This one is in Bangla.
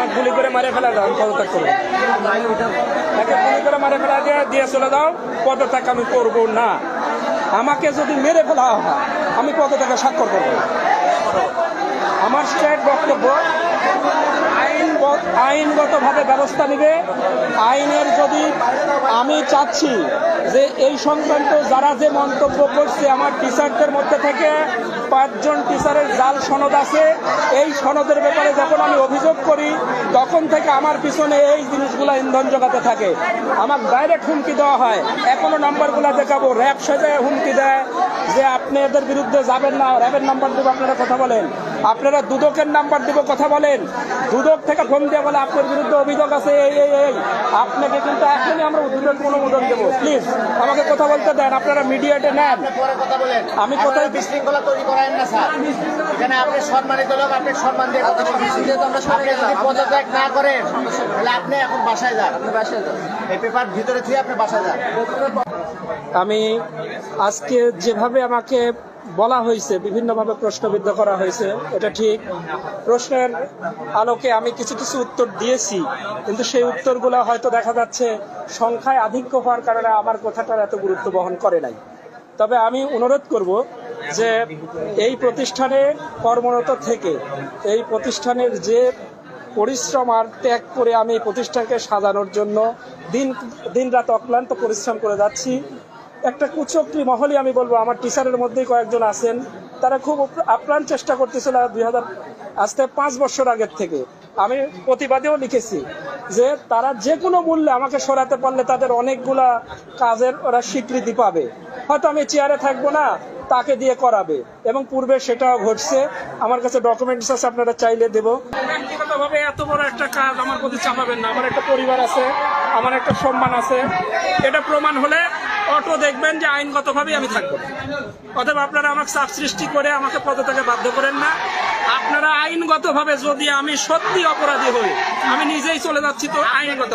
আমাকে গুলি করে মারে ফেলা দাও, আমি পদত্যাগ করবো। তাকে গুলি করে মারে ফেলা দিয়ে চলে যাও, পদত্যাগ আমি করবো না। আমাকে যদি মেরে ফেলা হয় আমি পদত্যাগে স্বাক্ষর করবো। আমার স্ট্রেট বক্তব্য, আইনগতভাবে ব্যবস্থা নেবে। আইনের যদি আমি চাচ্ছি যে এই সংক্রান্ত যারা যে মন্তব্য করছে, আমার টিচারদের মধ্যে থেকে 5 জন টিচারের জাল সনদ আছে। এই সনদের ব্যাপারে যখন আমি অভিযোগ করি তখন থেকে আমার পিছনে এই জিনিসগুলো ইন্ধন জোগাতে থাকে। আমার ডাইরেক্ট হুমকি দেওয়া হয়, এখনো নাম্বারগুলো দেখাবো। র্যাব সাজায় হুমকি দেয় যে আপনি এদের বিরুদ্ধে যাবেন না, র্যাবের নাম্বার দেবো, আপনারা কথা বলেন। আপনারা দুদকের নাম্বার দেবো, কথা বলেন। দুদক থেকে ফোন দিয়ে বলে আপনার বিরুদ্ধে অভিযোগ আছে এই আপনাকে কিন্তু এখনই আমরা দুদক অনুমোদন দেবো। প্লিজ আমাকে কথা বলতে দেন, আপনারা মিডিয়াতে নেন। আমি কোথায় বিশৃঙ্খলা তৈরি করেন না স্যার, এখানে আপনি সম্মানিত লোক, আপনি সম্মান দিয়ে কথা বলছেন। আপনি যদি পদত্যাগ না করেন তাহলে আপনি এখন বাসায় যান, এই পেপার ভিতরে থুয়ে আপনি বাসায় যান। আমি আজকে যেভাবে আমাকে বলা হয়েছে, বিভিন্নভাবে প্রশ্নবিদ্ধ করা হয়েছে, এটা ঠিক। প্রশ্নের আলোকে আমি কিছু কিছু উত্তর দিয়েছি, কিন্তু সেই উত্তরগুলো হয়তো দেখা যাচ্ছে সংখ্যায় আধিক্য হওয়ার কারণে আমার কথাটার এত গুরুত্ব বহন করে নাই। তবে আমি অনুরোধ করব যে এই প্রতিষ্ঠানে কর্মরত থেকে, এই প্রতিষ্ঠানের যে পরিশ্রম আর ত্যাগ করে আমি এই প্রতিষ্ঠানকে সাজানোর জন্য দিন রাত অক্লান্ত পরিশ্রম করে যাচ্ছি, একটা কুচক্রী মহলই আমি বলবো, আমার টিচারের মধ্যেই কয়েকজন আছেন, তারা খুব আপ্রাণ চেষ্টা করতেছিল আজ থেকে 5 বছর আগের থেকে। আমি প্রতিবাদেও লিখেছি যে তারা যে কোনো মূল্যে আমাকে সরাতে পারলে তাদের অনেকগুলা কাজের ওরা স্বীকৃতি পাবে। হয়তো আমি চেয়ারে থাকবো না, তাকে দিয়ে করাবে, এবং পূর্বে সেটাও ঘটছে। আমার কাছে ডকুমেন্টস আছে, আপনারা চাইলে দেবো। ব্যক্তিগতভাবে এত বড় একটা কাজ আমার প্রতি চাপাবেন না। আমার একটা পরিবার আছে, আমার একটা সম্মান আছে। এটা প্রমাণ হলে অটো দেখবেন যে আইনগতভাবেই আমি থাকবো। অথবা আপনারা আমাকে চাপ সৃষ্টি করে আমাকে পদত্যাগে বাধ্য করেন না। আপনারা আইনগতভাবে, যদি আমি সত্যি অপরাধী হই, আমি নিজেই চলে যাচ্ছি, তো আইনগত